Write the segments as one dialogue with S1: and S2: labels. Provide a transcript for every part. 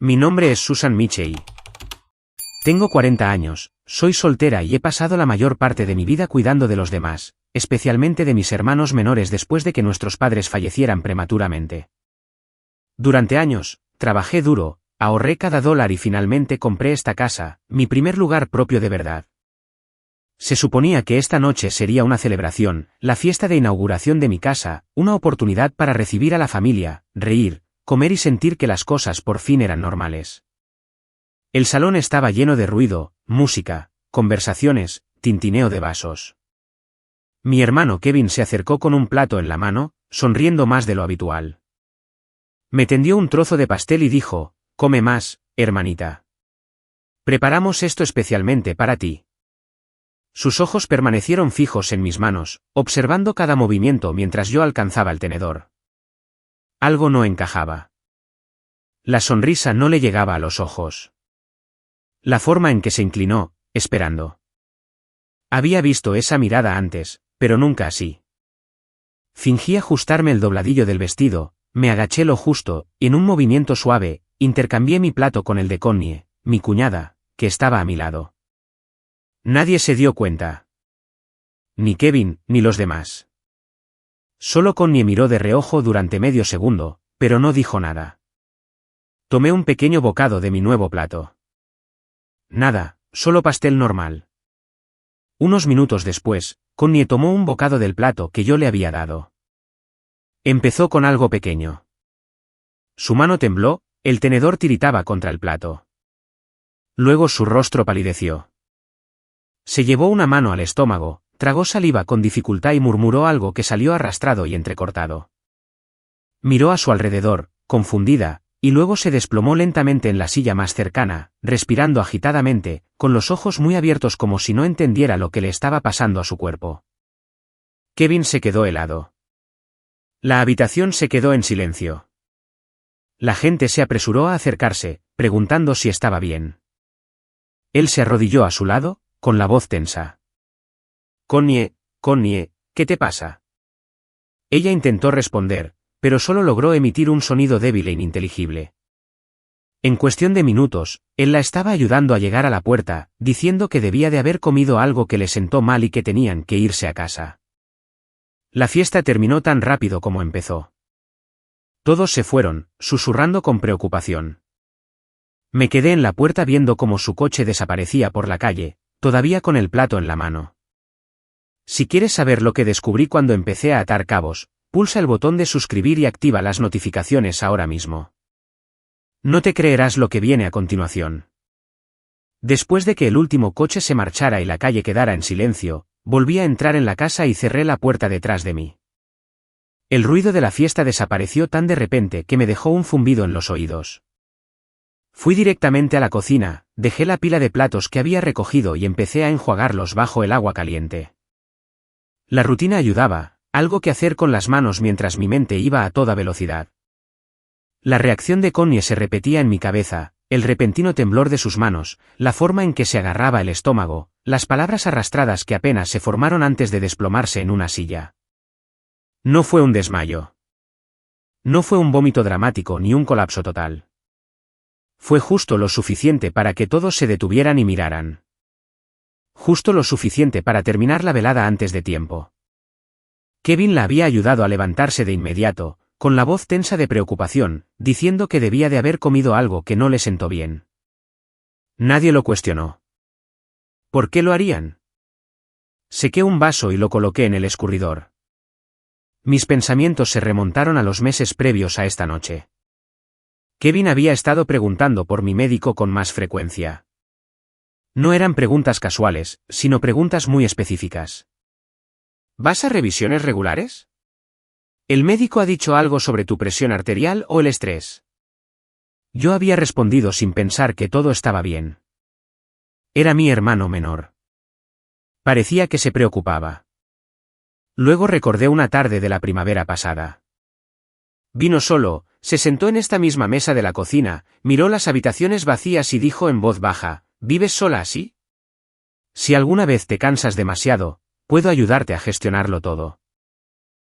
S1: Mi nombre es Susan Michey. Tengo 40 años, soy soltera y he pasado la mayor parte de mi vida cuidando de los demás, especialmente de mis hermanos menores después de que nuestros padres fallecieran prematuramente. Durante años, trabajé duro, ahorré cada dólar y finalmente compré esta casa, mi primer lugar propio de verdad. Se suponía que esta noche sería una celebración, la fiesta de inauguración de mi casa, una oportunidad para recibir a la familia, reír, comer y sentir que las cosas por fin eran normales. El salón estaba lleno de ruido, música, conversaciones, tintineo de vasos. Mi hermano Kevin se acercó con un plato en la mano, sonriendo más de lo habitual. Me tendió un trozo de pastel y dijo, «Come más, hermanita. Preparamos esto especialmente para ti». Sus ojos permanecieron fijos en mis manos, observando cada movimiento mientras yo alcanzaba el tenedor. Algo no encajaba. La sonrisa no le llegaba a los ojos. La forma en que se inclinó, esperando. Había visto esa mirada antes, pero nunca así. Fingí ajustarme el dobladillo del vestido, me agaché lo justo, y en un movimiento suave, intercambié mi plato con el de Connie, mi cuñada, que estaba a mi lado. Nadie se dio cuenta. Ni Kevin, ni los demás. Solo Connie miró de reojo durante medio segundo, pero no dijo nada. Tomé un pequeño bocado de mi nuevo plato. Nada, solo pastel normal. Unos minutos después, Connie tomó un bocado del plato que yo le había dado. Empezó con algo pequeño. Su mano tembló, el tenedor tiritaba contra el plato. Luego su rostro palideció. Se llevó una mano al estómago, tragó saliva con dificultad y murmuró algo que salió arrastrado y entrecortado. Miró a su alrededor, confundida, y luego se desplomó lentamente en la silla más cercana, respirando agitadamente, con los ojos muy abiertos como si no entendiera lo que le estaba pasando a su cuerpo. Kevin se quedó helado. La habitación se quedó en silencio. La gente se apresuró a acercarse, preguntando si estaba bien. Él se arrodilló a su lado, con la voz tensa. Connie, ¿qué te pasa? Ella intentó responder, pero solo logró emitir un sonido débil e ininteligible. En cuestión de minutos, él la estaba ayudando a llegar a la puerta, diciendo que debía de haber comido algo que le sentó mal y que tenían que irse a casa. La fiesta terminó tan rápido como empezó. Todos se fueron, susurrando con preocupación. Me quedé en la puerta viendo cómo su coche desaparecía por la calle, todavía con el plato en la mano. Si quieres saber lo que descubrí cuando empecé a atar cabos, pulsa el botón de suscribir y activa las notificaciones ahora mismo. No te creerás lo que viene a continuación. Después de que el último coche se marchara y la calle quedara en silencio, volví a entrar en la casa y cerré la puerta detrás de mí. El ruido de la fiesta desapareció tan de repente que me dejó un zumbido en los oídos. Fui directamente a la cocina, dejé la pila de platos que había recogido y empecé a enjuagarlos bajo el agua caliente. La rutina ayudaba, algo que hacer con las manos mientras mi mente iba a toda velocidad. La reacción de Connie se repetía en mi cabeza, el repentino temblor de sus manos, la forma en que se agarraba el estómago, las palabras arrastradas que apenas se formaron antes de desplomarse en una silla. No fue un desmayo. No fue un vómito dramático ni un colapso total. Fue justo lo suficiente para que todos se detuvieran y miraran. Justo lo suficiente para terminar la velada antes de tiempo. Kevin la había ayudado a levantarse de inmediato, con la voz tensa de preocupación, diciendo que debía de haber comido algo que no le sentó bien. Nadie lo cuestionó. ¿Por qué lo harían? Sequé un vaso y lo coloqué en el escurridor. Mis pensamientos se remontaron a los meses previos a esta noche. Kevin había estado preguntando por mi médico con más frecuencia. No eran preguntas casuales, sino preguntas muy específicas. ¿Vas a revisiones regulares? ¿El médico ha dicho algo sobre tu presión arterial o el estrés? Yo había respondido sin pensar que todo estaba bien. Era mi hermano menor. Parecía que se preocupaba. Luego recordé una tarde de la primavera pasada. Vino solo, se sentó en esta misma mesa de la cocina, miró las habitaciones vacías y dijo en voz baja, ¿vives sola así? Si alguna vez te cansas demasiado, puedo ayudarte a gestionarlo todo.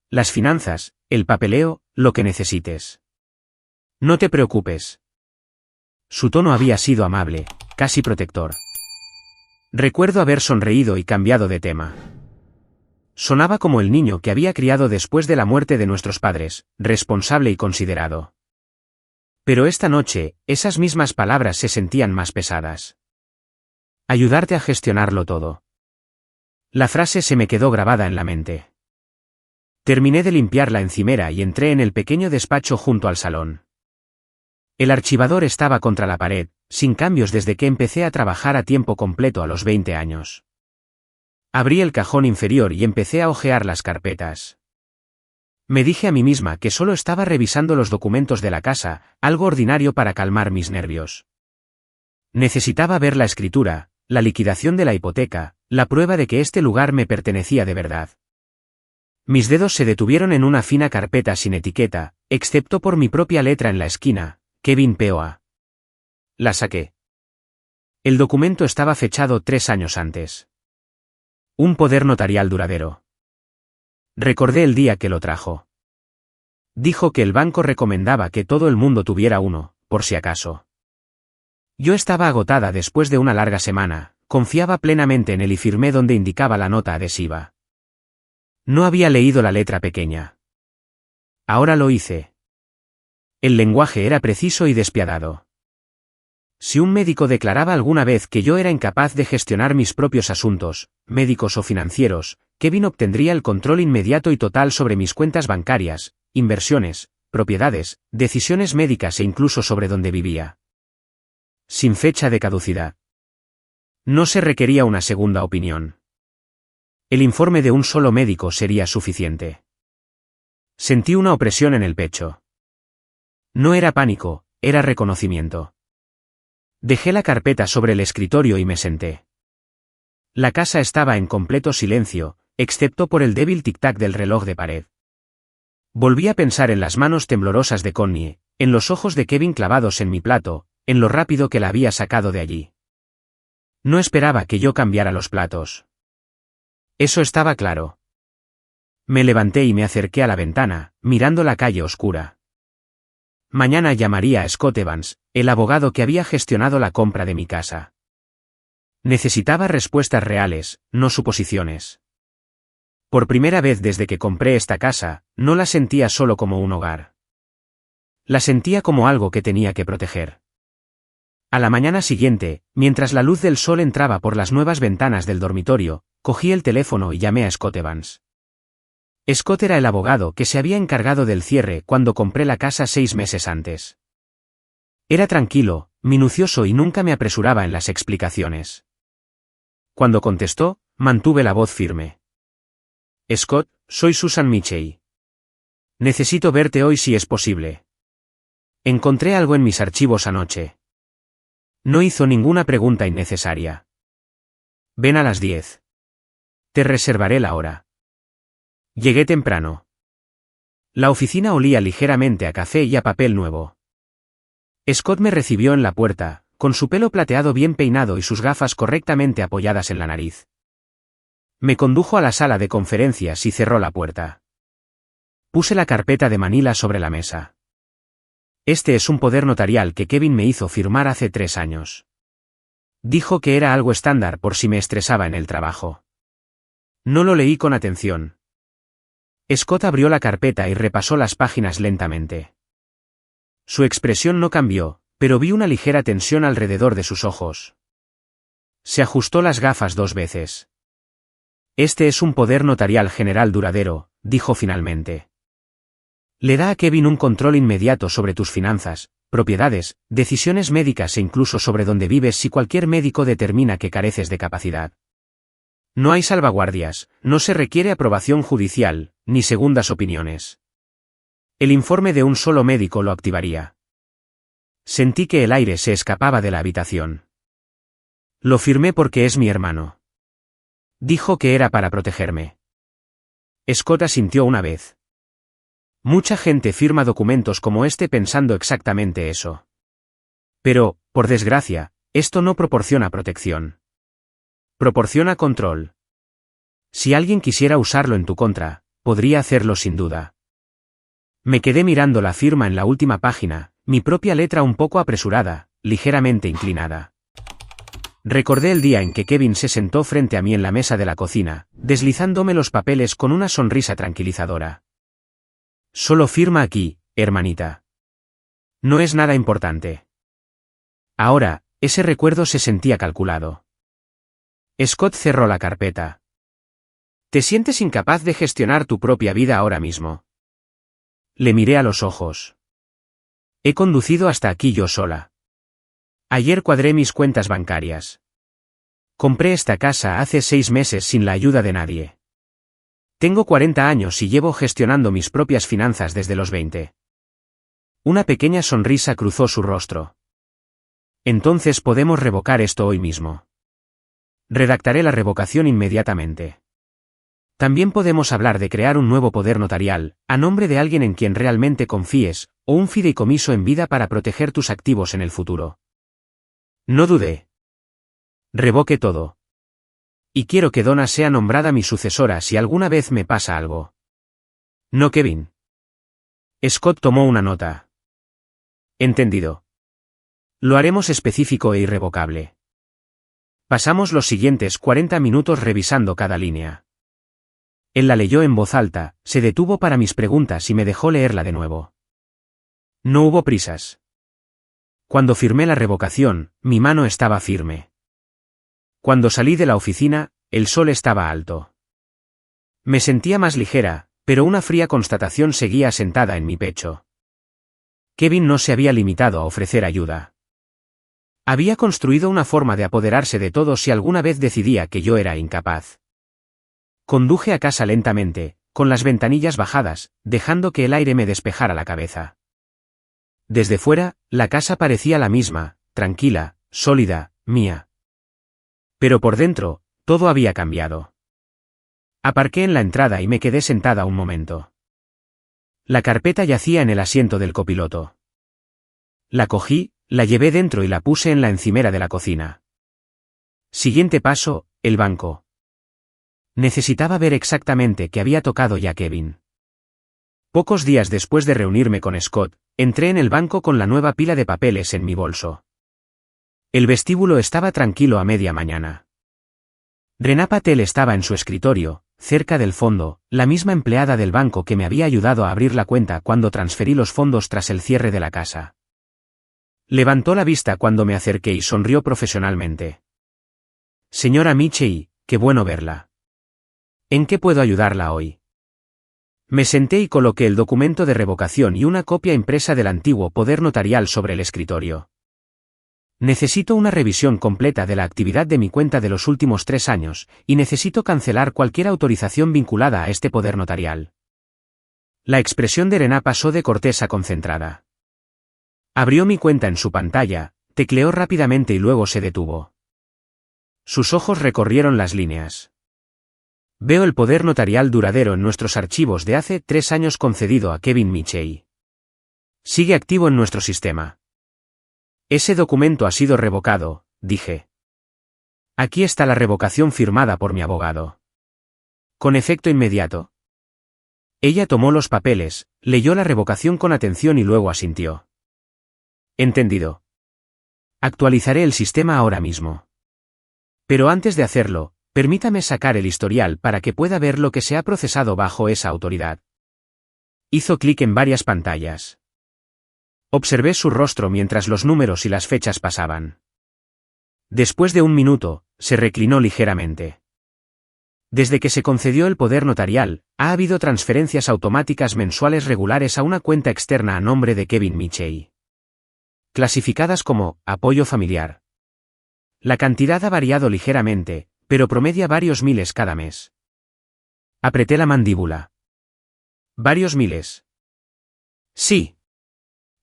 S1: Las finanzas, el papeleo, lo que necesites. No te preocupes. Su tono había sido amable, casi protector. Recuerdo haber sonreído y cambiado de tema. Sonaba como el niño que había criado después de la muerte de nuestros padres, responsable y considerado. Pero esta noche, esas mismas palabras se sentían más pesadas. Ayudarte a gestionarlo todo. La frase se me quedó grabada en la mente. Terminé de limpiar la encimera y entré en el pequeño despacho junto al salón. El archivador estaba contra la pared, sin cambios desde que empecé a trabajar a tiempo completo a los 20 años. Abrí el cajón inferior y empecé a hojear las carpetas. Me dije a mí misma que solo estaba revisando los documentos de la casa, algo ordinario para calmar mis nervios. Necesitaba ver la escritura, la liquidación de la hipoteca, la prueba de que este lugar me pertenecía de verdad. Mis dedos se detuvieron en una fina carpeta sin etiqueta, excepto por mi propia letra en la esquina, Kevin P.O.A. La saqué. El documento estaba fechado 3 años antes. Un poder notarial duradero. Recordé el día que lo trajo. Dijo que el banco recomendaba que todo el mundo tuviera uno, por si acaso. Yo estaba agotada después de una larga semana, confiaba plenamente en él y firmé donde indicaba la nota adhesiva. No había leído la letra pequeña. Ahora lo hice. El lenguaje era preciso y despiadado. Si un médico declaraba alguna vez que yo era incapaz de gestionar mis propios asuntos, médicos o financieros, Kevin obtendría el control inmediato y total sobre mis cuentas bancarias, inversiones, propiedades, decisiones médicas e incluso sobre dónde vivía. Sin fecha de caducidad. No se requería una segunda opinión. El informe de un solo médico sería suficiente. Sentí una opresión en el pecho. No era pánico, era reconocimiento. Dejé la carpeta sobre el escritorio y me senté. La casa estaba en completo silencio, excepto por el débil tic-tac del reloj de pared. Volví a pensar en las manos temblorosas de Connie, en los ojos de Kevin clavados en mi plato, en lo rápido que la había sacado de allí. No esperaba que yo cambiara los platos. Eso estaba claro. Me levanté y me acerqué a la ventana, mirando la calle oscura. Mañana llamaría a Scott Evans, el abogado que había gestionado la compra de mi casa. Necesitaba respuestas reales, no suposiciones. Por primera vez desde que compré esta casa, no la sentía solo como un hogar. La sentía como algo que tenía que proteger. A la mañana siguiente, mientras la luz del sol entraba por las nuevas ventanas del dormitorio, cogí el teléfono y llamé a Scott Evans. Scott era el abogado que se había encargado del cierre cuando compré la casa 6 meses antes. Era tranquilo, minucioso y nunca me apresuraba en las explicaciones. Cuando contestó, mantuve la voz firme. Scott, soy Susan Michey. Necesito verte hoy si es posible. Encontré algo en mis archivos anoche. No hizo ninguna pregunta innecesaria. Ven a las 10. Te reservaré la hora. Llegué temprano. La oficina olía ligeramente a café y a papel nuevo. Scott me recibió en la puerta, con su pelo plateado bien peinado y sus gafas correctamente apoyadas en la nariz. Me condujo a la sala de conferencias y cerró la puerta. Puse la carpeta de Manila sobre la mesa. Este es un poder notarial que Kevin me hizo firmar hace 3 años. Dijo que era algo estándar por si me estresaba en el trabajo. No lo leí con atención. Scott abrió la carpeta y repasó las páginas lentamente. Su expresión no cambió, pero vi una ligera tensión alrededor de sus ojos. Se ajustó las gafas 2 veces. Este es un poder notarial general duradero, dijo finalmente. Le da a Kevin un control inmediato sobre tus finanzas, propiedades, decisiones médicas e incluso sobre dónde vives si cualquier médico determina que careces de capacidad. No hay salvaguardias, no se requiere aprobación judicial, ni segundas opiniones. El informe de un solo médico lo activaría. Sentí que el aire se escapaba de la habitación. Lo firmé porque es mi hermano. Dijo que era para protegerme. Scott asintió una vez. Mucha gente firma documentos como este pensando exactamente eso. Pero, por desgracia, esto no proporciona protección. Proporciona control. Si alguien quisiera usarlo en tu contra, podría hacerlo sin duda. Me quedé mirando la firma en la última página, mi propia letra un poco apresurada, ligeramente inclinada. Recordé el día en que Kevin se sentó frente a mí en la mesa de la cocina, deslizándome los papeles con una sonrisa tranquilizadora. Solo firma aquí, hermanita. No es nada importante. Ahora, ese recuerdo se sentía calculado. Scott cerró la carpeta. ¿Te sientes incapaz de gestionar tu propia vida ahora mismo? Le miré a los ojos. He conducido hasta aquí yo sola. Ayer cuadré mis cuentas bancarias. Compré esta casa hace 6 meses sin la ayuda de nadie. Tengo 40 años y llevo gestionando mis propias finanzas desde los 20. Una pequeña sonrisa cruzó su rostro. Entonces podemos revocar esto hoy mismo. Redactaré la revocación inmediatamente. También podemos hablar de crear un nuevo poder notarial, a nombre de alguien en quien realmente confíes, o un fideicomiso en vida para proteger tus activos en el futuro. No dudé. Revoque todo. Y quiero que Donna sea nombrada mi sucesora si alguna vez me pasa algo. No, Kevin. Scott tomó una nota. Entendido. Lo haremos específico e irrevocable. Pasamos los siguientes 40 minutos revisando cada línea. Él la leyó en voz alta, se detuvo para mis preguntas y me dejó leerla de nuevo. No hubo prisas. Cuando firmé la revocación, mi mano estaba firme. Cuando salí de la oficina, el sol estaba alto. Me sentía más ligera, pero una fría constatación seguía asentada en mi pecho. Kevin no se había limitado a ofrecer ayuda. Había construido una forma de apoderarse de todo si alguna vez decidía que yo era incapaz. Conduje a casa lentamente, con las ventanillas bajadas, dejando que el aire me despejara la cabeza. Desde fuera, la casa parecía la misma, tranquila, sólida, mía. Pero por dentro, todo había cambiado. Aparqué en la entrada y me quedé sentada un momento. La carpeta yacía en el asiento del copiloto. La cogí, la llevé dentro y la puse en la encimera de la cocina. Siguiente paso, el banco. Necesitaba ver exactamente qué había tocado ya Kevin. Pocos días después de reunirme con Scott, entré en el banco con la nueva pila de papeles en mi bolso. El vestíbulo estaba tranquilo a media mañana. Rená Patel estaba en su escritorio, cerca del fondo, la misma empleada del banco que me había ayudado a abrir la cuenta cuando transferí los fondos tras el cierre de la casa. Levantó la vista cuando me acerqué y sonrió profesionalmente. Señora Michei, qué bueno verla. ¿En qué puedo ayudarla hoy? Me senté y coloqué el documento de revocación y una copia impresa del antiguo poder notarial sobre el escritorio. Necesito una revisión completa de la actividad de mi cuenta de los últimos 3 años, y necesito cancelar cualquier autorización vinculada a este poder notarial. La expresión de Rená pasó de cortés a concentrada. Abrió mi cuenta en su pantalla, tecleó rápidamente y luego se detuvo. Sus ojos recorrieron las líneas. Veo el poder notarial duradero en nuestros archivos de hace 3 años concedido a Kevin Michei. Sigue activo en nuestro sistema. Ese documento ha sido revocado, dije. Aquí está la revocación firmada por mi abogado. Con efecto inmediato. Ella tomó los papeles, leyó la revocación con atención y luego asintió. Entendido. Actualizaré el sistema ahora mismo. Pero antes de hacerlo, permítame sacar el historial para que pueda ver lo que se ha procesado bajo esa autoridad. Hizo clic en varias pantallas. Observé su rostro mientras los números y las fechas pasaban. Después de un minuto, se reclinó ligeramente. Desde que se concedió el poder notarial, ha habido transferencias automáticas mensuales regulares a una cuenta externa a nombre de Kevin Michei. Clasificadas como apoyo familiar. La cantidad ha variado ligeramente, pero promedia varios miles cada mes. Apreté la mandíbula. ¿Varios miles? Sí.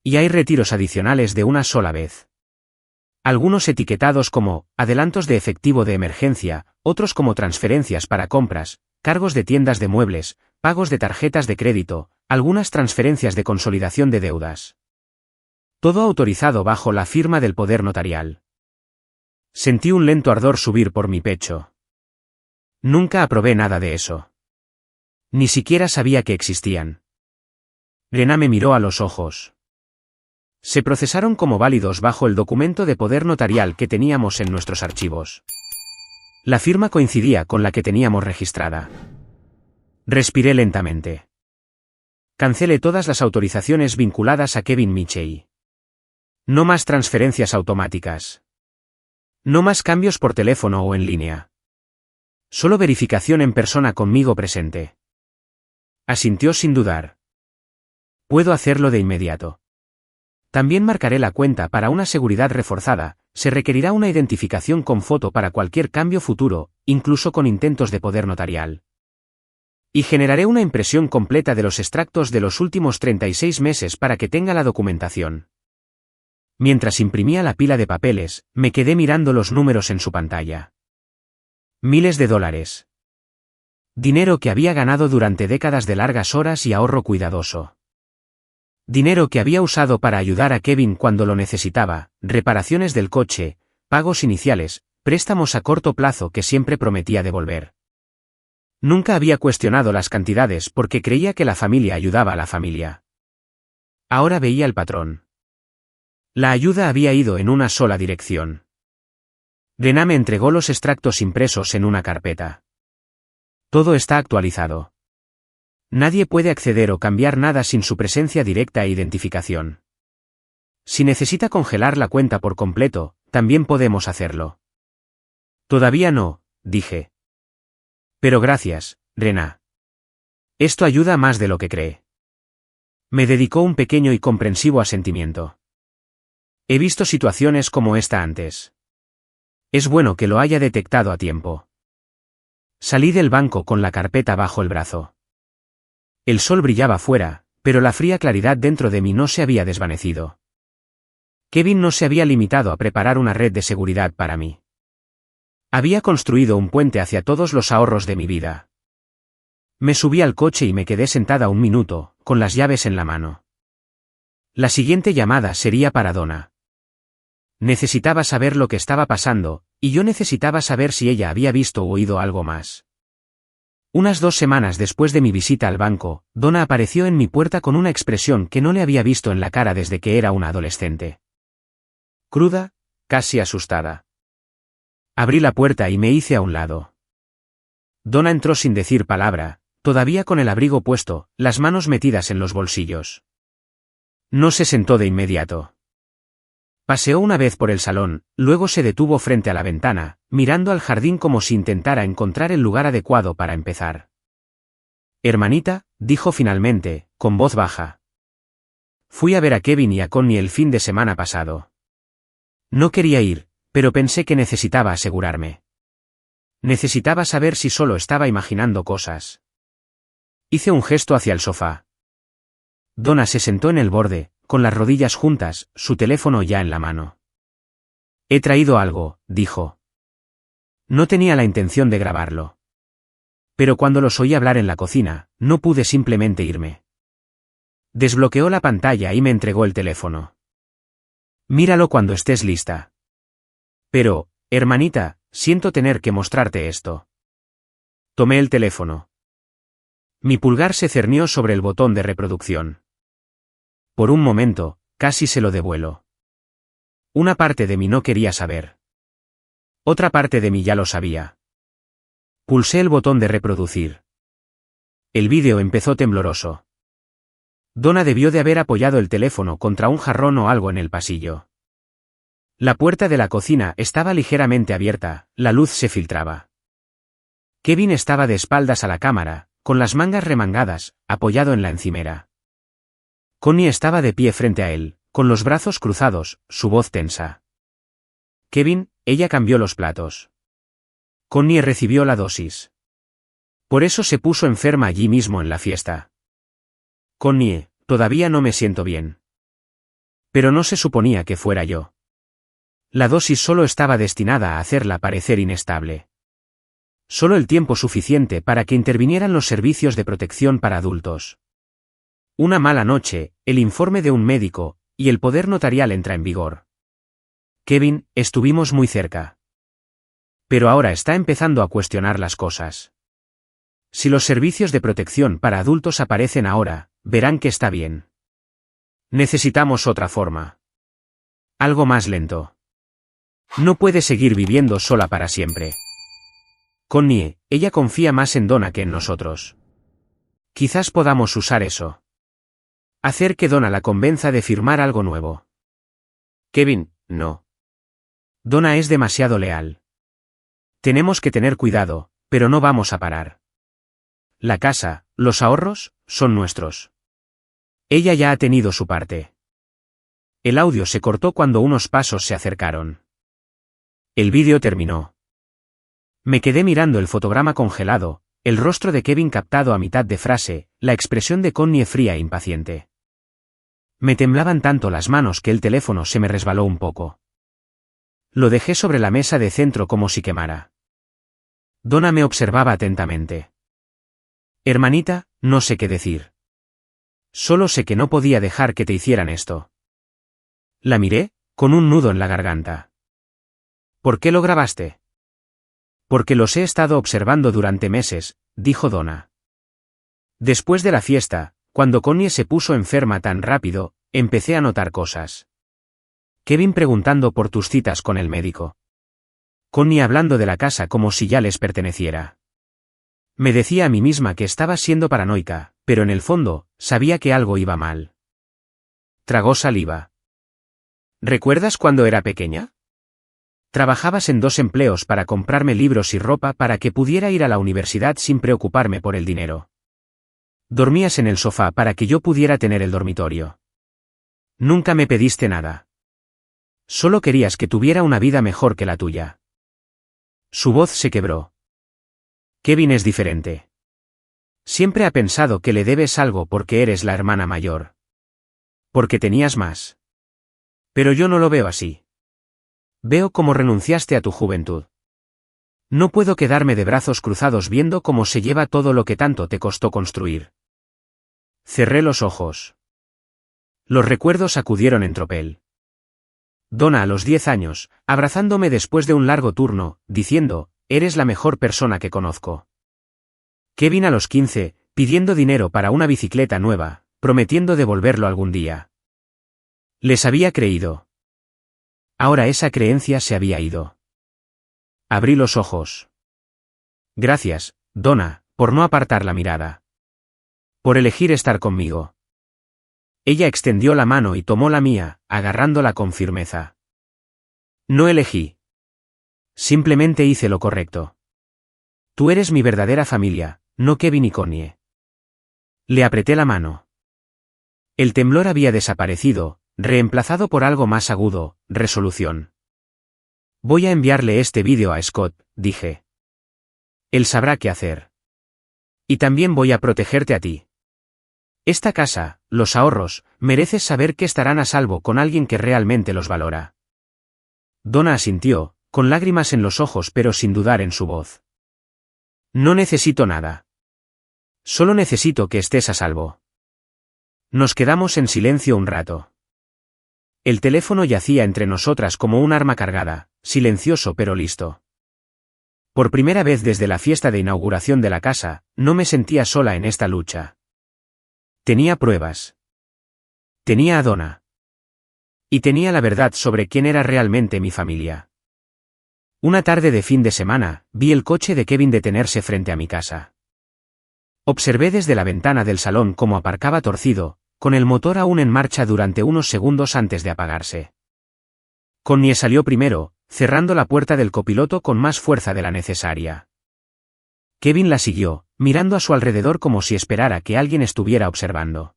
S1: Y hay retiros adicionales de una sola vez. Algunos etiquetados como adelantos de efectivo de emergencia, otros como transferencias para compras, cargos de tiendas de muebles, pagos de tarjetas de crédito, algunas transferencias de consolidación de deudas. Todo autorizado bajo la firma del poder notarial. Sentí un lento ardor subir por mi pecho. Nunca aprobé nada de eso. Ni siquiera sabía que existían. Rená me miró a los ojos. Se procesaron como válidos bajo el documento de poder notarial que teníamos en nuestros archivos. La firma coincidía con la que teníamos registrada. Respiré lentamente. Cancelé todas las autorizaciones vinculadas a Kevin Michei. No más transferencias automáticas. No más cambios por teléfono o en línea. Solo verificación en persona conmigo presente. Asintió sin dudar. Puedo hacerlo de inmediato. También marcaré la cuenta para una seguridad reforzada. Se requerirá una identificación con foto para cualquier cambio futuro, incluso con intentos de poder notarial. Y generaré una impresión completa de los extractos de los últimos 36 meses para que tenga la documentación. Mientras imprimía la pila de papeles, me quedé mirando los números en su pantalla. Miles de dólares. Dinero que había ganado durante décadas de largas horas y ahorro cuidadoso. Dinero que había usado para ayudar a Kevin cuando lo necesitaba, reparaciones del coche, pagos iniciales, préstamos a corto plazo que siempre prometía devolver. Nunca había cuestionado las cantidades porque creía que la familia ayudaba a la familia. Ahora veía el patrón. La ayuda había ido en una sola dirección. Rena me entregó los extractos impresos en una carpeta. Todo está actualizado. Nadie puede acceder o cambiar nada sin su presencia directa e identificación. Si necesita congelar la cuenta por completo, también podemos hacerlo. Todavía no, dije. Pero gracias, Rena. Esto ayuda más de lo que cree. Me dedicó un pequeño y comprensivo asentimiento. He visto situaciones como esta antes. Es bueno que lo haya detectado a tiempo. Salí del banco con la carpeta bajo el brazo. El sol brillaba fuera, pero la fría claridad dentro de mí no se había desvanecido. Kevin no se había limitado a preparar una red de seguridad para mí. Había construido un puente hacia todos los ahorros de mi vida. Me subí al coche y me quedé sentada un minuto, con las llaves en la mano. La siguiente llamada sería para Donna. Necesitaba saber lo que estaba pasando, y yo necesitaba saber si ella había visto o oído algo más. Unas 2 semanas después de mi visita al banco, Donna apareció en mi puerta con una expresión que no le había visto en la cara desde que era una adolescente. Cruda, casi asustada. Abrí la puerta y me hice a un lado. Donna entró sin decir palabra, todavía con el abrigo puesto, las manos metidas en los bolsillos. No se sentó de inmediato. Paseó una vez por el salón, luego se detuvo frente a la ventana, mirando al jardín como si intentara encontrar el lugar adecuado para empezar. Hermanita, dijo finalmente, con voz baja. Fui a ver a Kevin y a Connie el fin de semana pasado. No quería ir, pero pensé que necesitaba asegurarme. Necesitaba saber si solo estaba imaginando cosas. Hice un gesto hacia el sofá. Donna se sentó en el borde, con las rodillas juntas, su teléfono ya en la mano. He traído algo, dijo. No tenía la intención de grabarlo. Pero cuando los oí hablar en la cocina, no pude simplemente irme. Desbloqueó la pantalla y me entregó el teléfono. Míralo cuando estés lista. Pero, hermanita, siento tener que mostrarte esto. Tomé el teléfono. Mi pulgar se cernió sobre el botón de reproducción. Por un momento, casi se lo devuelo. Una parte de mí no quería saber. Otra parte de mí ya lo sabía. Pulsé el botón de reproducir. El vídeo empezó tembloroso. Donna debió de haber apoyado el teléfono contra un jarrón o algo en el pasillo. La puerta de la cocina estaba ligeramente abierta, la luz se filtraba. Kevin estaba de espaldas a la cámara, con las mangas remangadas, apoyado en la encimera. Connie estaba de pie frente a él, con los brazos cruzados, su voz tensa. Kevin, ella cambió los platos. Connie recibió la dosis. Por eso se puso enferma allí mismo en la fiesta. Connie, todavía no me siento bien. Pero no se suponía que fuera yo. La dosis solo estaba destinada a hacerla parecer inestable. Solo el tiempo suficiente para que intervinieran los servicios de protección para adultos. Una mala noche, el informe de un médico, y el poder notarial entra en vigor. Kevin, estuvimos muy cerca. Pero ahora está empezando a cuestionar las cosas. Si los servicios de protección para adultos aparecen ahora, verán que está bien. Necesitamos otra forma. Algo más lento. No puede seguir viviendo sola para siempre. Connie, ella confía más en Donna que en nosotros. Quizás podamos usar eso. Hacer que Donna la convenza de firmar algo nuevo. Kevin, no. Donna es demasiado leal. Tenemos que tener cuidado, pero no vamos a parar. La casa, los ahorros, son nuestros. Ella ya ha tenido su parte. El audio se cortó cuando unos pasos se acercaron. El vídeo terminó. Me quedé mirando el fotograma congelado, el rostro de Kevin captado a mitad de frase, la expresión de Connie fría e impaciente. Me temblaban tanto las manos que el teléfono se me resbaló un poco. Lo dejé sobre la mesa de centro como si quemara. Donna me observaba atentamente. Hermanita, no sé qué decir. Solo sé que no podía dejar que te hicieran esto. La miré, con un nudo en la garganta. ¿Por qué lo grabaste? Porque los he estado observando durante meses, dijo Donna. Después de la fiesta, cuando Connie se puso enferma tan rápido, empecé a notar cosas. Kevin preguntando por tus citas con el médico. Connie hablando de la casa como si ya les perteneciera. Me decía a mí misma que estaba siendo paranoica, pero en el fondo, sabía que algo iba mal. Tragó saliva. ¿Recuerdas cuando era pequeña? Trabajabas en 2 empleos para comprarme libros y ropa para que pudiera ir a la universidad sin preocuparme por el dinero. Dormías en el sofá para que yo pudiera tener el dormitorio. Nunca me pediste nada. Solo querías que tuviera una vida mejor que la tuya. Su voz se quebró. Kevin es diferente. Siempre ha pensado que le debes algo porque eres la hermana mayor. Porque tenías más. Pero yo no lo veo así. Veo cómo renunciaste a tu juventud. No puedo quedarme de brazos cruzados viendo cómo se lleva todo lo que tanto te costó construir. Cerré los ojos. Los recuerdos acudieron en tropel. Donna a los 10 años, abrazándome después de un largo turno, diciendo, eres la mejor persona que conozco. Kevin a los 15, pidiendo dinero para una bicicleta nueva, prometiendo devolverlo algún día. Les había creído. Ahora esa creencia se había ido. Abrí los ojos. Gracias, Donna, por no apartar la mirada. Por elegir estar conmigo. Ella extendió la mano y tomó la mía, agarrándola con firmeza. No elegí. Simplemente hice lo correcto. Tú eres mi verdadera familia, no Kevin y Connie. Le apreté la mano. El temblor había desaparecido, reemplazado por algo más agudo, resolución. Voy a enviarle este vídeo a Scott, dije. Él sabrá qué hacer. Y también voy a protegerte a ti. Esta casa, los ahorros, mereces saber que estarán a salvo con alguien que realmente los valora. Donna asintió, con lágrimas en los ojos pero sin dudar en su voz. No necesito nada. Solo necesito que estés a salvo. Nos quedamos en silencio un rato. El teléfono yacía entre nosotras como un arma cargada, silencioso pero listo. Por primera vez desde la fiesta de inauguración de la casa, no me sentía sola en esta lucha. Tenía pruebas. Tenía a Donna. Y tenía la verdad sobre quién era realmente mi familia. Una tarde de fin de semana, vi el coche de Kevin detenerse frente a mi casa. Observé desde la ventana del salón cómo aparcaba torcido, con el motor aún en marcha durante unos segundos antes de apagarse. Connie salió primero, cerrando la puerta del copiloto con más fuerza de la necesaria. Kevin la siguió, mirando a su alrededor como si esperara que alguien estuviera observando.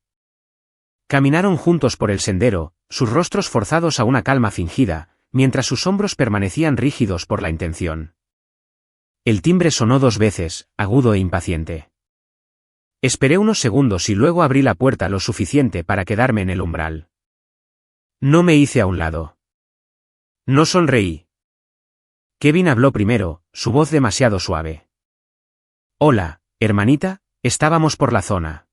S1: Caminaron juntos por el sendero, sus rostros forzados a una calma fingida, mientras sus hombros permanecían rígidos por la intención. El timbre sonó 2 veces, agudo e impaciente. Esperé unos segundos y luego abrí la puerta lo suficiente para quedarme en el umbral. No me hice a un lado. No sonreí. Kevin habló primero, su voz demasiado suave. Hola, hermanita, estábamos por la zona.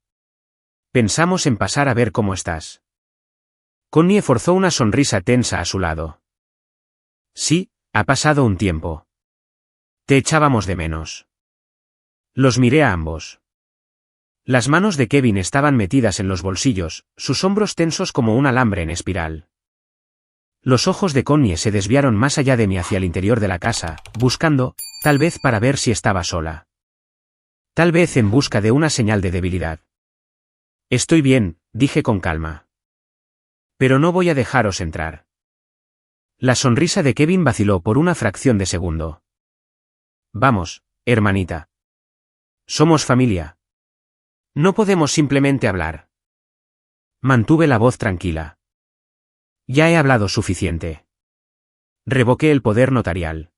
S1: Pensamos en pasar a ver cómo estás. Connie forzó una sonrisa tensa a su lado. Sí, ha pasado un tiempo. Te echábamos de menos. Los miré a ambos. Las manos de Kevin estaban metidas en los bolsillos, sus hombros tensos como un alambre en espiral. Los ojos de Connie se desviaron más allá de mí hacia el interior de la casa, buscando, tal vez para ver si estaba sola. Tal vez en busca de una señal de debilidad. Estoy bien, dije con calma. Pero no voy a dejaros entrar. La sonrisa de Kevin vaciló por una fracción de segundo. Vamos, hermanita. Somos familia. No podemos simplemente hablar. Mantuve la voz tranquila. Ya he hablado suficiente. Revoqué el poder notarial.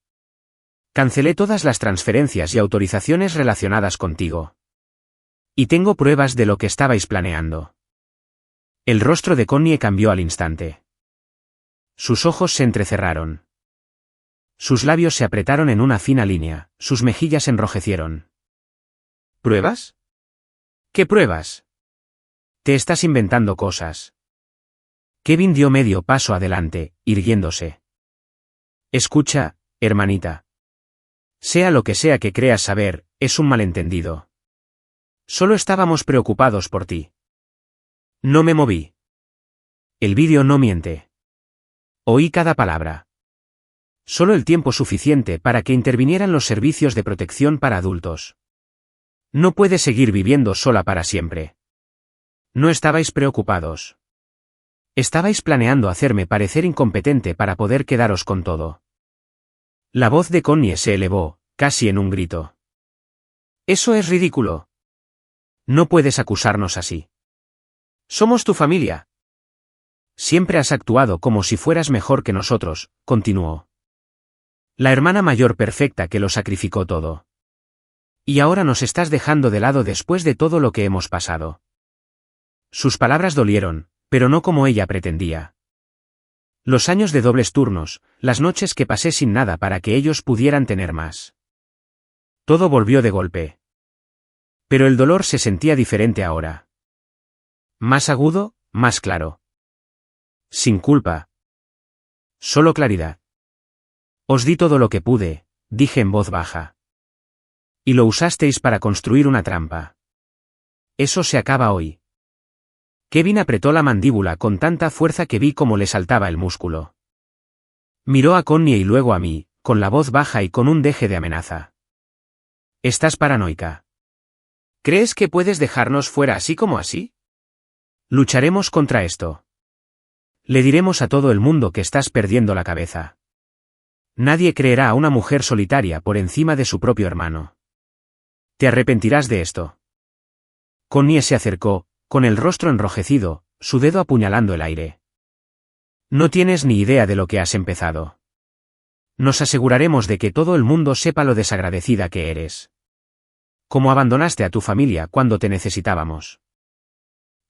S1: Cancelé todas las transferencias y autorizaciones relacionadas contigo. Y tengo pruebas de lo que estabais planeando. El rostro de Connie cambió al instante. Sus ojos se entrecerraron. Sus labios se apretaron en una fina línea, sus mejillas enrojecieron. ¿Pruebas? ¿Qué pruebas? Te estás inventando cosas. Kevin dio medio paso adelante, irguiéndose. Escucha, hermanita. Sea lo que sea que creas saber, es un malentendido. Solo estábamos preocupados por ti. No me moví. El vídeo no miente. Oí cada palabra. Solo el tiempo suficiente para que intervinieran los servicios de protección para adultos. No puedes seguir viviendo sola para siempre. No estabais preocupados. Estabais planeando hacerme parecer incompetente para poder quedaros con todo. La voz de Connie se elevó, casi en un grito. Eso es ridículo. No puedes acusarnos así. Somos tu familia. Siempre has actuado como si fueras mejor que nosotros, continuó. La hermana mayor perfecta que lo sacrificó todo. Y ahora nos estás dejando de lado después de todo lo que hemos pasado. Sus palabras dolieron, pero no como ella pretendía. Los años de dobles turnos, las noches que pasé sin nada para que ellos pudieran tener más. Todo volvió de golpe. Pero el dolor se sentía diferente ahora. Más agudo, más claro. Sin culpa. Solo claridad. Os di todo lo que pude, dije en voz baja. Y lo usasteis para construir una trampa. Eso se acaba hoy. Kevin apretó la mandíbula con tanta fuerza que vi cómo le saltaba el músculo. Miró a Connie y luego a mí, con la voz baja y con un deje de amenaza. Estás paranoica. ¿Crees que puedes dejarnos fuera así como así? Lucharemos contra esto. Le diremos a todo el mundo que estás perdiendo la cabeza. Nadie creerá a una mujer solitaria por encima de su propio hermano. Te arrepentirás de esto. Connie se acercó, con el rostro enrojecido, su dedo apuñalando el aire. No tienes ni idea de lo que has empezado. Nos aseguraremos de que todo el mundo sepa lo desagradecida que eres. Cómo abandonaste a tu familia cuando te necesitábamos.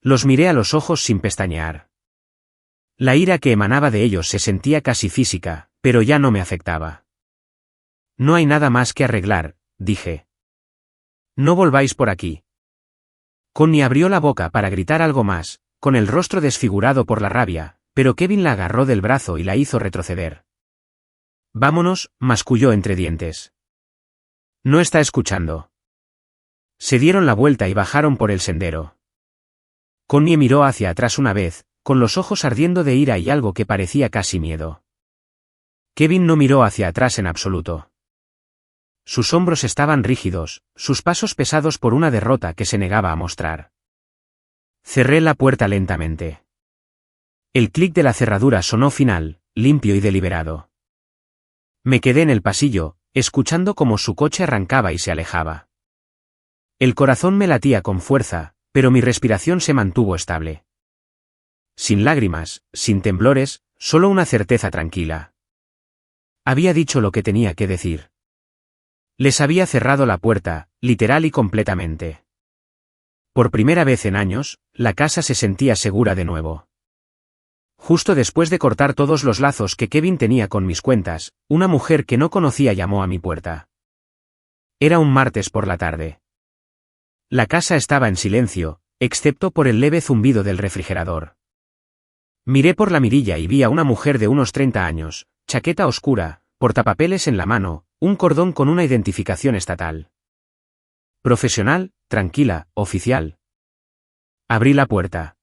S1: Los miré a los ojos sin pestañear. La ira que emanaba de ellos se sentía casi física, pero ya no me afectaba. No hay nada más que arreglar, dije. No volváis por aquí. Connie abrió la boca para gritar algo más, con el rostro desfigurado por la rabia, pero Kevin la agarró del brazo y la hizo retroceder. Vámonos, masculló entre dientes. No está escuchando. Se dieron la vuelta y bajaron por el sendero. Connie miró hacia atrás una vez, con los ojos ardiendo de ira y algo que parecía casi miedo. Kevin no miró hacia atrás en absoluto. Sus hombros estaban rígidos, sus pasos pesados por una derrota que se negaba a mostrar. Cerré la puerta lentamente. El clic de la cerradura sonó final, limpio y deliberado. Me quedé en el pasillo, escuchando cómo su coche arrancaba y se alejaba. El corazón me latía con fuerza, pero mi respiración se mantuvo estable. Sin lágrimas, sin temblores, solo una certeza tranquila. Había dicho lo que tenía que decir. Les había cerrado la puerta, literal y completamente. Por primera vez en años, la casa se sentía segura de nuevo. Justo después de cortar todos los lazos que Kevin tenía con mis cuentas, una mujer que no conocía llamó a mi puerta. Era un martes por la tarde. La casa estaba en silencio, excepto por el leve zumbido del refrigerador. Miré por la mirilla y vi a una mujer de unos 30 años, chaqueta oscura, portapapeles en la mano, un cordón con una identificación estatal. Profesional, tranquila, oficial. Abrí la puerta.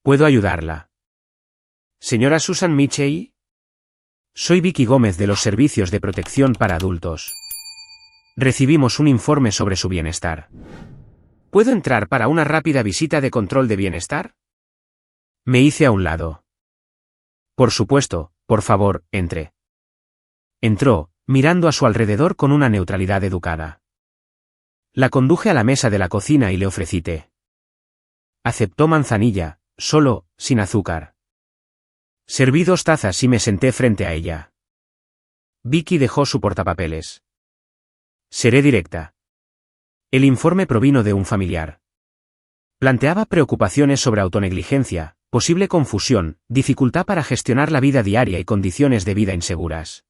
S1: ¿Puedo ayudarla? ¿Señora Susan Michey? Soy Vicky Gómez de los Servicios de Protección para Adultos. Recibimos un informe sobre su bienestar. ¿Puedo entrar para una rápida visita de control de bienestar? Me hice a un lado. Por supuesto, por favor, entre. Entró, mirando a su alrededor con una neutralidad educada. La conduje a la mesa de la cocina y le ofrecí té. Aceptó manzanilla, solo, sin azúcar. Serví 2 tazas y me senté frente a ella. Vicky dejó su portapapeles. Seré directa. El informe provino de un familiar. Planteaba preocupaciones sobre autonegligencia, posible confusión, dificultad para gestionar la vida diaria y condiciones de vida inseguras.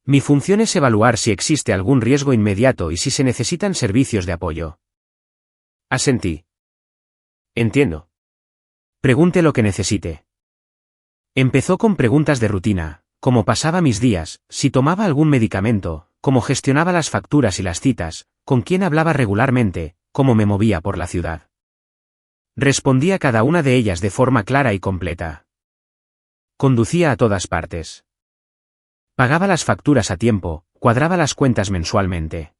S1: Mi función es evaluar si existe algún riesgo inmediato y si se necesitan servicios de apoyo. Asentí. Entiendo. Pregunte lo que necesite. Empezó con preguntas de rutina, cómo pasaba mis días, si tomaba algún medicamento, cómo gestionaba las facturas y las citas, con quién hablaba regularmente, cómo me movía por la ciudad. Respondía a cada una de ellas de forma clara y completa. Conducía a todas partes. Pagaba las facturas a tiempo, cuadraba las cuentas mensualmente.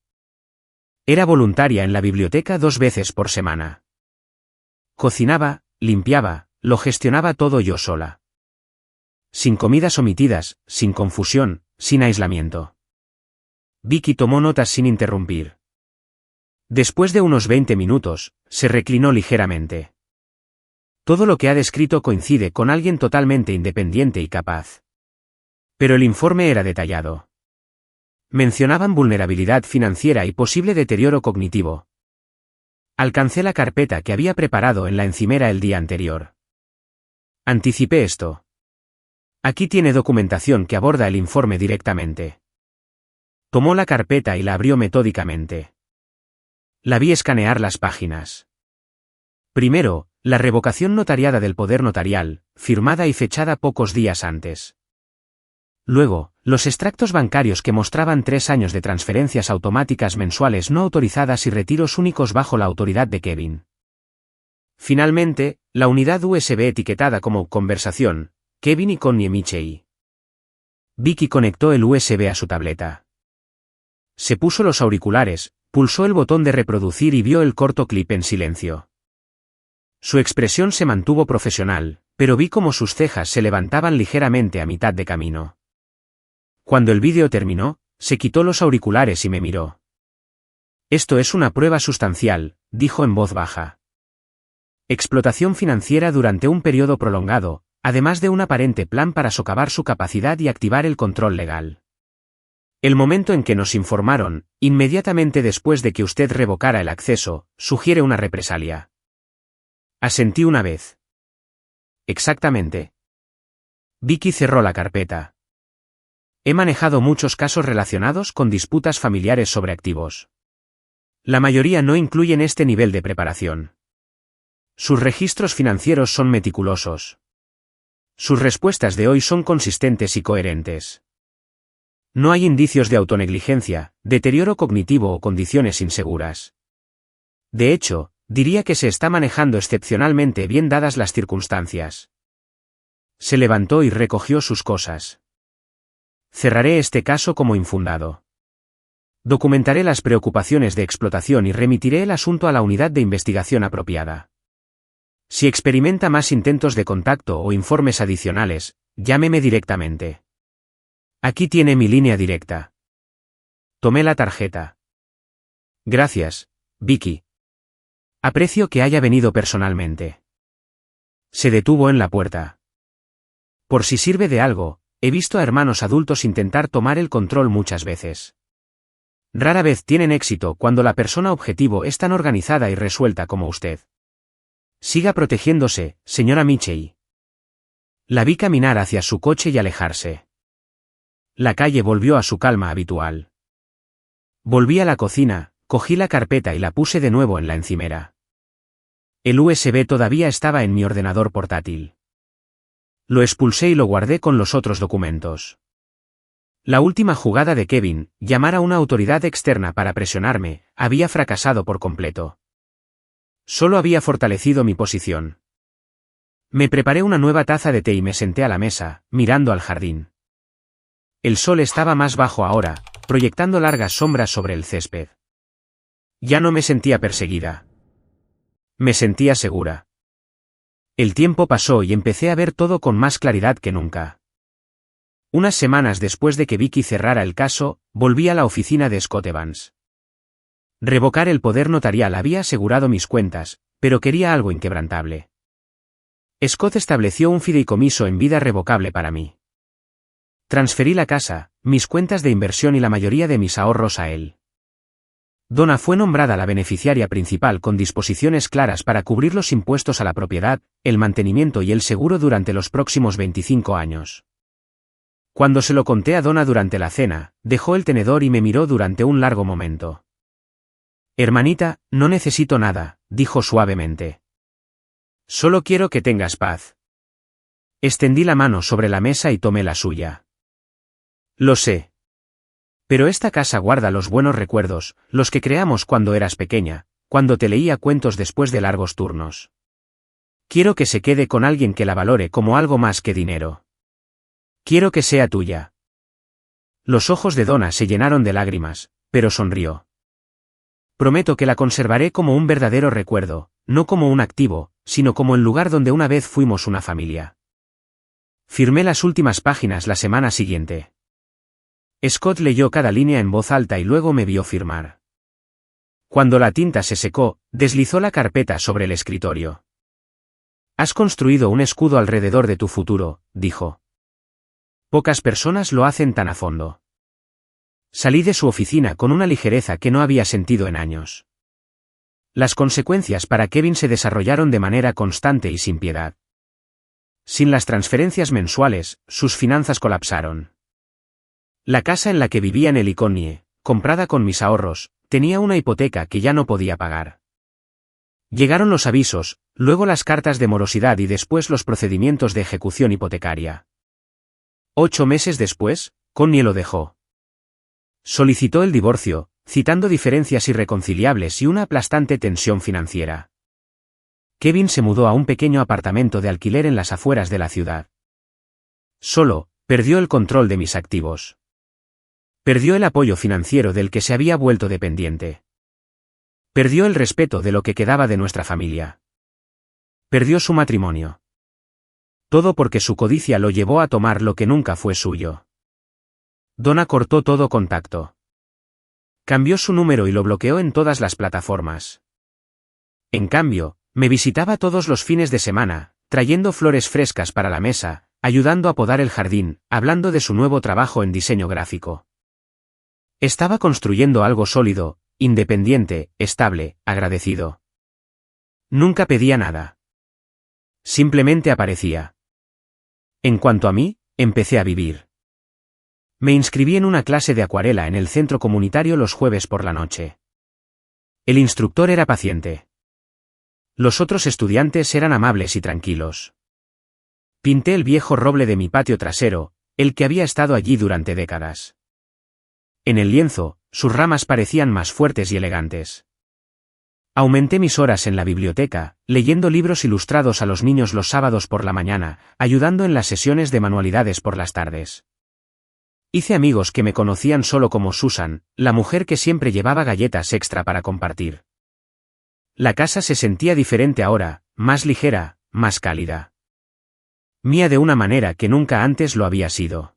S1: Era voluntaria en la biblioteca 2 veces por semana. Cocinaba, limpiaba, lo gestionaba todo yo sola. Sin comidas omitidas, sin confusión, sin aislamiento. Vicky tomó notas sin interrumpir. Después de unos 20 minutos, se reclinó ligeramente. Todo lo que ha descrito coincide con alguien totalmente independiente y capaz. Pero el informe era detallado. Mencionaban vulnerabilidad financiera y posible deterioro cognitivo. Alcancé la carpeta que había preparado en la encimera el día anterior. Anticipé esto. Aquí tiene documentación que aborda el informe directamente. Tomó la carpeta y la abrió metódicamente. La vi escanear las páginas. Primero, la revocación notariada del poder notarial, firmada y fechada pocos días antes. Luego, los extractos bancarios que mostraban 3 años de transferencias automáticas mensuales no autorizadas y retiros únicos bajo la autoridad de Kevin. Finalmente, la unidad USB etiquetada como conversación, Kevin y Connie Michey. Vicky conectó el USB a su tableta. Se puso los auriculares, pulsó el botón de reproducir y vio el corto clip en silencio. Su expresión se mantuvo profesional, pero vi cómo sus cejas se levantaban ligeramente a mitad de camino. Cuando el vídeo terminó, se quitó los auriculares y me miró. Esto es una prueba sustancial, dijo en voz baja. Explotación financiera durante un periodo prolongado, además de un aparente plan para socavar su capacidad y activar el control legal. El momento en que nos informaron, inmediatamente después de que usted revocara el acceso, sugiere una represalia. Asentí una vez. Exactamente. Vicky cerró la carpeta. He manejado muchos casos relacionados con disputas familiares sobre activos. La mayoría no incluyen este nivel de preparación. Sus registros financieros son meticulosos. Sus respuestas de hoy son consistentes y coherentes. No hay indicios de autonegligencia, deterioro cognitivo o condiciones inseguras. De hecho, diría que se está manejando excepcionalmente bien dadas las circunstancias. Se levantó y recogió sus cosas. Cerraré este caso como infundado. Documentaré las preocupaciones de explotación y remitiré el asunto a la unidad de investigación apropiada. Si experimenta más intentos de contacto o informes adicionales, llámeme directamente. Aquí tiene mi línea directa. Tomé la tarjeta. Gracias, Vicky. Aprecio que haya venido personalmente. Se detuvo en la puerta. Por si sirve de algo, he visto a hermanos adultos intentar tomar el control muchas veces. Rara vez tienen éxito cuando la persona objetivo es tan organizada y resuelta como usted. Siga protegiéndose, señora Michey. La vi caminar hacia su coche y alejarse. La calle volvió a su calma habitual. Volví a la cocina, cogí la carpeta y la puse de nuevo en la encimera. El USB todavía estaba en mi ordenador portátil. Lo expulsé y lo guardé con los otros documentos. La última jugada de Kevin, llamar a una autoridad externa para presionarme, había fracasado por completo. Solo había fortalecido mi posición. Me preparé una nueva taza de té y me senté a la mesa, mirando al jardín. El sol estaba más bajo ahora, proyectando largas sombras sobre el césped. Ya no me sentía perseguida. Me sentía segura. El tiempo pasó y empecé a ver todo con más claridad que nunca. Unas semanas después de que Vicky cerrara el caso, volví a la oficina de Scott Evans. Revocar el poder notarial había asegurado mis cuentas, pero quería algo inquebrantable. Scott estableció un fideicomiso en vida revocable para mí. Transferí la casa, mis cuentas de inversión y la mayoría de mis ahorros a él. Donna fue nombrada la beneficiaria principal con disposiciones claras para cubrir los impuestos a la propiedad, el mantenimiento y el seguro durante los próximos 25 años. Cuando se lo conté a Donna durante la cena, dejó el tenedor y me miró durante un largo momento. «Hermanita, no necesito nada», dijo suavemente. «Solo quiero que tengas paz». Extendí la mano sobre la mesa y tomé la suya. «Lo sé. Pero esta casa guarda los buenos recuerdos, los que creamos cuando eras pequeña, cuando te leía cuentos después de largos turnos. Quiero que se quede con alguien que la valore como algo más que dinero. Quiero que sea tuya». Los ojos de Donna se llenaron de lágrimas, pero sonrió. «Prometo que la conservaré como un verdadero recuerdo, no como un activo, sino como el lugar donde una vez fuimos una familia». Firmé las últimas páginas la semana siguiente. Scott leyó cada línea en voz alta y luego me vio firmar. Cuando la tinta se secó, deslizó la carpeta sobre el escritorio. «Has construido un escudo alrededor de tu futuro», dijo. «Pocas personas lo hacen tan a fondo». Salí de su oficina con una ligereza que no había sentido en años. Las consecuencias para Kevin se desarrollaron de manera constante y sin piedad. Sin las transferencias mensuales, sus finanzas colapsaron. La casa en la que vivía en Heliconie, comprada con mis ahorros, tenía una hipoteca que ya no podía pagar. Llegaron los avisos, luego las cartas de morosidad y después los procedimientos de ejecución hipotecaria. 8 meses después, Connie lo dejó. Solicitó el divorcio, citando diferencias irreconciliables y una aplastante tensión financiera. Kevin se mudó a un pequeño apartamento de alquiler en las afueras de la ciudad. Solo, perdió el control de mis activos. Perdió el apoyo financiero del que se había vuelto dependiente. Perdió el respeto de lo que quedaba de nuestra familia. Perdió su matrimonio. Todo porque su codicia lo llevó a tomar lo que nunca fue suyo. Donna cortó todo contacto. Cambió su número y lo bloqueó en todas las plataformas. En cambio, me visitaba todos los fines de semana, trayendo flores frescas para la mesa, ayudando a podar el jardín, hablando de su nuevo trabajo en diseño gráfico. Estaba construyendo algo sólido, independiente, estable, agradecido. Nunca pedía nada. Simplemente aparecía. En cuanto a mí, empecé a vivir. Me inscribí en una clase de acuarela en el centro comunitario los jueves por la noche. El instructor era paciente. Los otros estudiantes eran amables y tranquilos. Pinté el viejo roble de mi patio trasero, el que había estado allí durante décadas. En el lienzo, sus ramas parecían más fuertes y elegantes. Aumenté mis horas en la biblioteca, leyendo libros ilustrados a los niños los sábados por la mañana, ayudando en las sesiones de manualidades por las tardes. Hice amigos que me conocían solo como Susan, la mujer que siempre llevaba galletas extra para compartir. La casa se sentía diferente ahora, más ligera, más cálida. Mía de una manera que nunca antes lo había sido.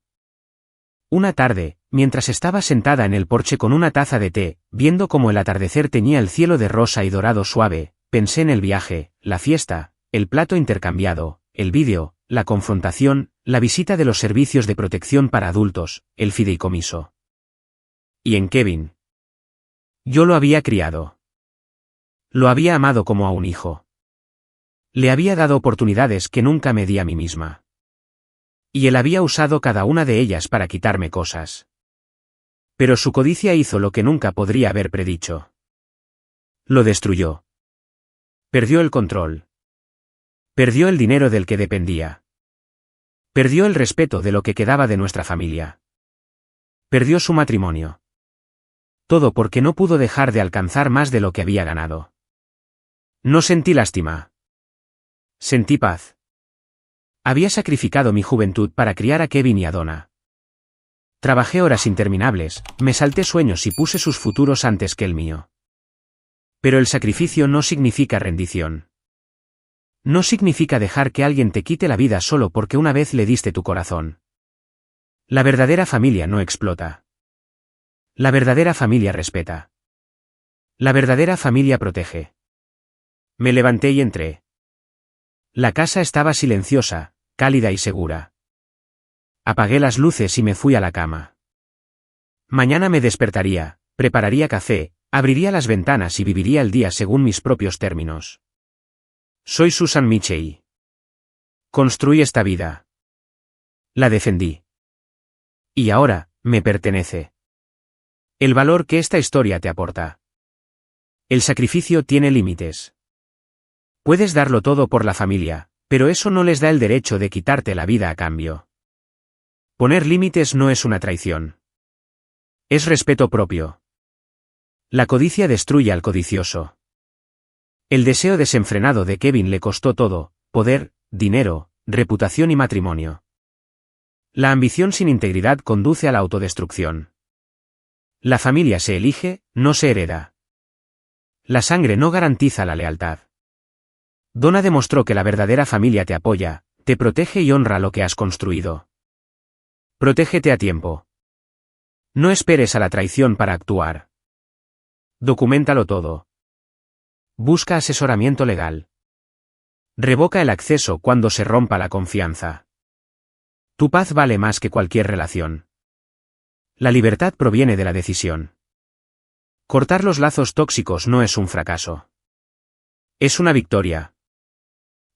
S1: Una tarde, mientras estaba sentada en el porche con una taza de té, viendo cómo el atardecer teñía el cielo de rosa y dorado suave, pensé en el viaje, la fiesta, el plato intercambiado, el vídeo, la confrontación, la visita de los servicios de protección para adultos, el fideicomiso. Y en Kevin. Yo lo había criado. Lo había amado como a un hijo. Le había dado oportunidades que nunca me di a mí misma. Y él había usado cada una de ellas para quitarme cosas. Pero su codicia hizo lo que nunca podría haber predicho. Lo destruyó. Perdió el control. Perdió el dinero del que dependía. Perdió el respeto de lo que quedaba de nuestra familia. Perdió su matrimonio. Todo porque no pudo dejar de alcanzar más de lo que había ganado. No sentí lástima. Sentí paz. Había sacrificado mi juventud para criar a Kevin y a Donna. Trabajé horas interminables, me salté sueños y puse sus futuros antes que el mío. Pero el sacrificio no significa rendición. No significa dejar que alguien te quite la vida solo porque una vez le diste tu corazón. La verdadera familia no explota. La verdadera familia respeta. La verdadera familia protege. Me levanté y entré. La casa estaba silenciosa, cálida y segura. Apagué las luces y me fui a la cama. Mañana me despertaría, prepararía café, abriría las ventanas y viviría el día según mis propios términos. Soy Susan Michey. Construí esta vida. La defendí. Y ahora, me pertenece. El valor que esta historia te aporta. El sacrificio tiene límites. Puedes darlo todo por la familia, pero eso no les da el derecho de quitarte la vida a cambio. Poner límites no es una traición. Es respeto propio. La codicia destruye al codicioso. El deseo desenfrenado de Kevin le costó todo: poder, dinero, reputación y matrimonio. La ambición sin integridad conduce a la autodestrucción. La familia se elige, no se hereda. La sangre no garantiza la lealtad. Donna demostró que la verdadera familia te apoya, te protege y honra lo que has construido. Protégete a tiempo. No esperes a la traición para actuar. Documéntalo todo. Busca asesoramiento legal. Revoca el acceso cuando se rompa la confianza. Tu paz vale más que cualquier relación. La libertad proviene de la decisión. Cortar los lazos tóxicos no es un fracaso. Es una victoria.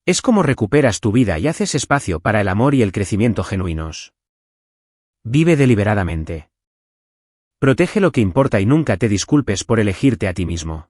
S1: Es como recuperas tu vida y haces espacio para el amor y el crecimiento genuinos. Vive deliberadamente. Protege lo que importa y nunca te disculpes por elegirte a ti mismo.